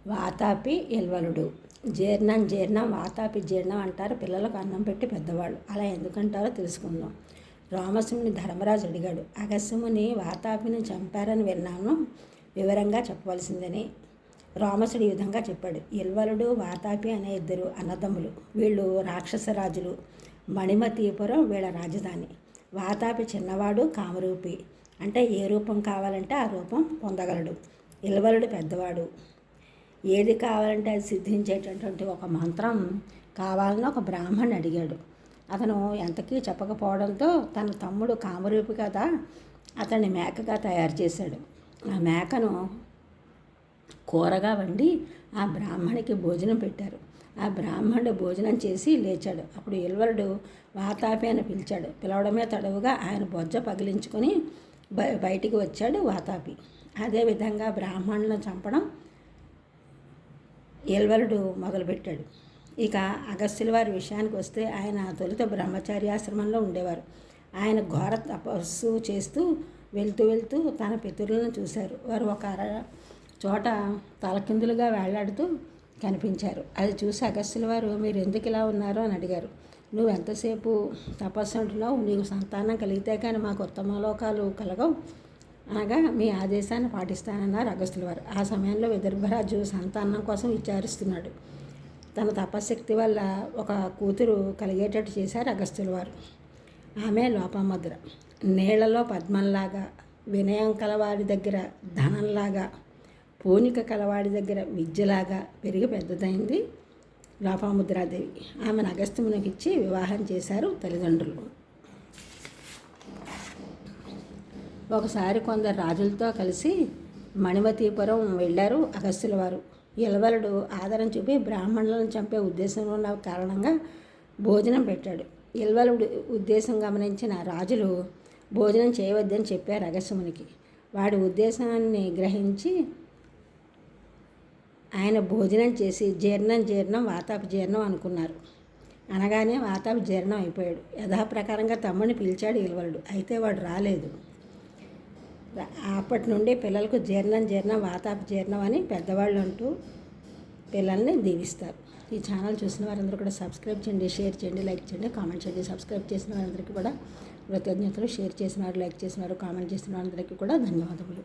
వాతాపి ఎల్వలుడు. జీర్ణం జీర్ణం వాతాపి జీర్ణం అంటారు పిల్లలకు అన్నం పెట్టి పెద్దవాళ్ళు. అలా ఎందుకంటారో తెలుసుకుందాం. రామసుని ధర్మరాజు అడిగాడు, అగస్త్యముని వాతాపిని చంపారని విన్నాను, వివరంగా చెప్పవలసిందని. రామసుడు ఈ విధంగా చెప్పాడు. ఎల్వలుడు వాతాపి అనే ఇద్దరు అన్నదమ్ములు. వీళ్ళు రాక్షసరాజులు. మణిమతీపురం వీళ్ళ రాజధాని. వాతాపి చిన్నవాడు, కామరూపి, అంటే ఏ రూపం కావాలంటే ఆ రూపం పొందగలడు. ఎల్వలుడు పెద్దవాడు. ఏది కావాలంటే అది సిద్ధించేటటువంటి ఒక మంత్రం కావాలని ఒక బ్రాహ్మణుడు అడిగాడు. అతను ఎంతకీ చెప్పకపోవడంతో తన తమ్ముడు కామరూపి కదా అతన్ని మేకగా తయారు చేశాడు. ఆ మేకను కూరగా వండి ఆ బ్రాహ్మణికి భోజనం పెట్టారు. ఆ బ్రాహ్మణుడు భోజనం చేసి లేచాడు. అప్పుడు ఎల్వలుడు వాతాపి అని పిలిచాడు. పిలవడమే తడవుగా ఆయన బొజ్జ పగిలించుకొని బయటికి వచ్చాడు వాతాపి. అదేవిధంగా బ్రాహ్మణులను చంపడం ఎల్వలుడు మొదలుపెట్టాడు. ఇక అగస్త్యుల వారి విషయానికి వస్తే ఆయన తొలుత బ్రహ్మచార్యాశ్రమంలో ఉండేవారు. ఆయన ఘోర తపస్సు చేస్తూ వెళ్తూ తన పితరులను చూశారు. వారు ఒక చోట తలకిందులుగా వేలాడుతూ కనిపించారు. అది చూసి అగస్త్యుల వారు, మీరు ఎందుకు ఇలా ఉన్నారు అని అడిగారు. నువ్వు ఎంతసేపు తపస్సు అంటున్నావు, నీకు సంతానం కలిగితే కానీ మాకు ఉత్తమలోకాలు కలగవు అనగా మీ ఆదేశాన్ని పాటిస్తానన్నారు అగస్త్యుల వారు. ఆ సమయంలో విదర్భరాజు సంతానం కోసం విచారిస్తున్నాడు. తన తపశక్తి వల్ల ఒక కూతురు కలిగేటట్టు చేశారు అగస్త్యుల వారు. ఆమె లోపముద్ర. నీళ్లలో పద్మంలాగా, వినయం కలవాడి దగ్గర ధనంలాగా, పూనిక కలవాడి దగ్గర విద్యలాగా పెరిగి పెద్దదైంది లోపముద్రాదేవి. ఆమెను అగస్త్యమునికి ఇచ్చి వివాహం చేశారు తల్లిదండ్రులు. ఒకసారి కొందరు రాజులతో కలిసి మణిమతీపురం వెళ్ళారు అగస్త్యుల వారు. ఎల్వలుడు ఆదరణ చూపి బ్రాహ్మణులను చంపే ఉద్దేశం ఉన్న కారణంగా భోజనం పెట్టాడు. ఎల్వలుడు ఉద్దేశం గమనించిన రాజులు భోజనం చేయవద్దని చెప్పారు అగస్త్యమునికి. వాడి ఉద్దేశాన్ని గ్రహించి ఆయన భోజనం చేసి జీర్ణం వాతాపి జీర్ణం అనుకున్నారు. అనగానే వాతాపి జీర్ణం అయిపోయాడు. యథాప్రకారంగా తమ్ముడిని పిలిచాడు ఎల్వలుడు. అయితే వాడు రాలేదు. అప్పటి నుండి పిల్లలకు జీర్ణం వాతాపి జీర్ణం అని పెద్దవాళ్ళు అంటూ పిల్లల్ని దీవిస్తారు. ఈ ఛానల్ చూసిన వారందరూ కూడా సబ్స్క్రైబ్ చేయండి, షేర్ చేయండి, లైక్ చేయండి, కామెంట్ చేయండి. సబ్స్క్రైబ్ చేసిన వారందరికీ కూడా కృతజ్ఞతలు. షేర్ చేసిన వారు, లైక్ చేసిన వారు, కామెంట్ చేసిన వారందరికీ కూడా ధన్యవాదములు.